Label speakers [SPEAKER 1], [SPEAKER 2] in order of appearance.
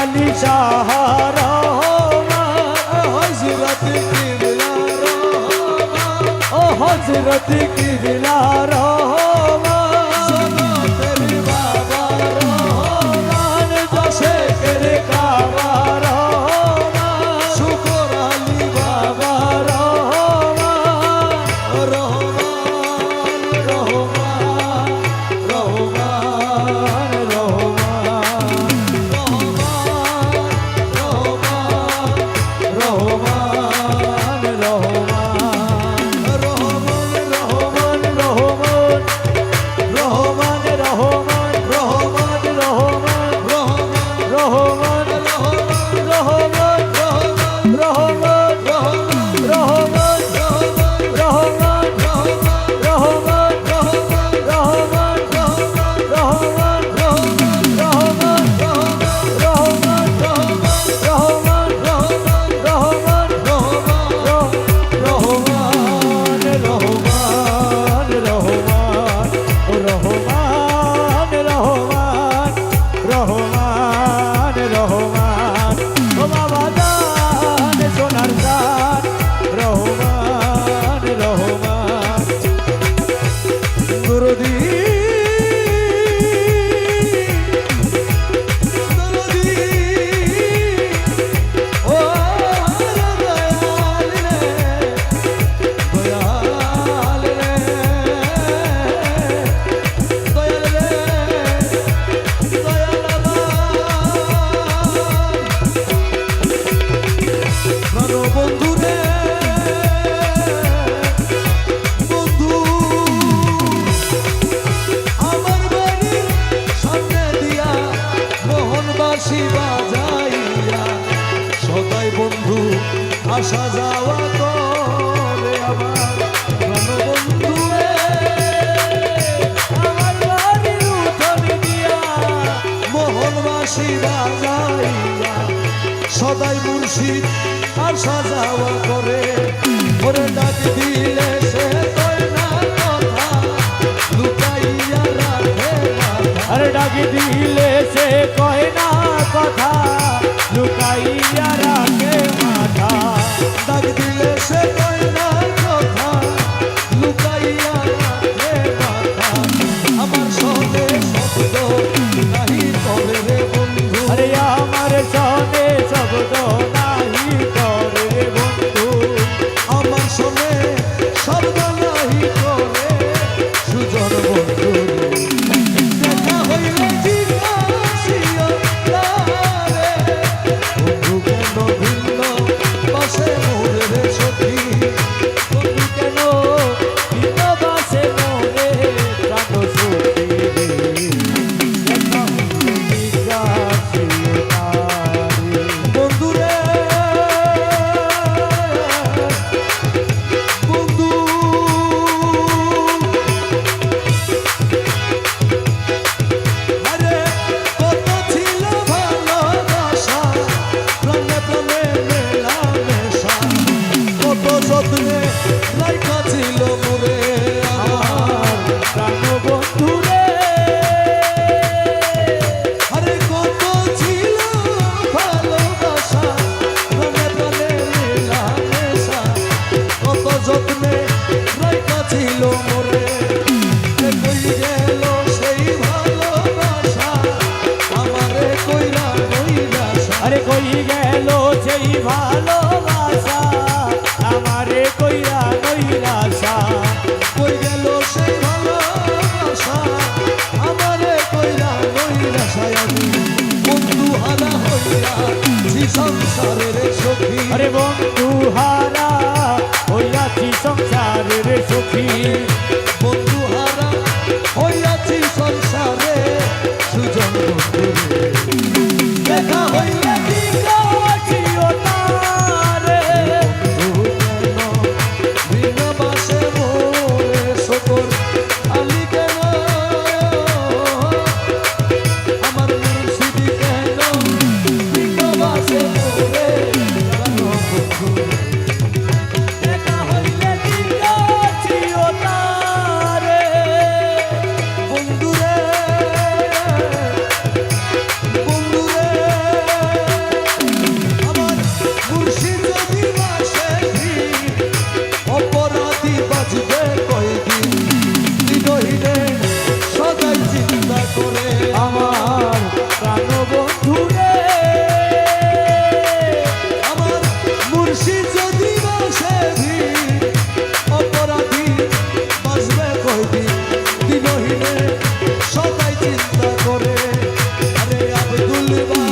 [SPEAKER 1] আলী শাহ রহমান হযরত কিবলা রহমান ও হযরত কিবলা রহমান তেরি বাবা রহমান জশে করে কাবা রহমান শুকর আলী বাবা রহমান রহমান রহমান রহমান আসা যাওয়া করে আমার বন্ধু রে আমার বাড়ির উঠোন দিয়া মোহনবাসী বাজাইয়া সদাই মুর্শিদ আসা যাওয়া করে ওরে ডাক দিলে সে কয় না কথা লুকাইয়া রাখে আরে ডাক দিলে সে কয় না কথা লুকাইয়া রাখে মাথা ডাক দিলে সে কয় না কথা লুকাইয়া রাখে মাথা আমার সনে শব্দ নাহি করে রে বন্ধু আরে আমার সনে শব্দ নাহি করে রে বন্ধু আমার সনে শব্দ নাহি করে সুজন বন্ধু দেখা হইলে জিজ্ঞাসিও আরে কই গেল সেই ভালোবাসা আমারে কইরা নইরাসা কই গেল সেই ভালোবাসা আমারে কইরা নইরাসা আমি বন্ধু হারা হইয়া জি সংসারের সখী আরে বন্ধু হারা হইয়াছি সংসারের সখী বন্ধু হারা হইয়াছি সংসারে সুজন বন্ধু দেখা হইলে বন্ধু রে
[SPEAKER 2] ভুলবার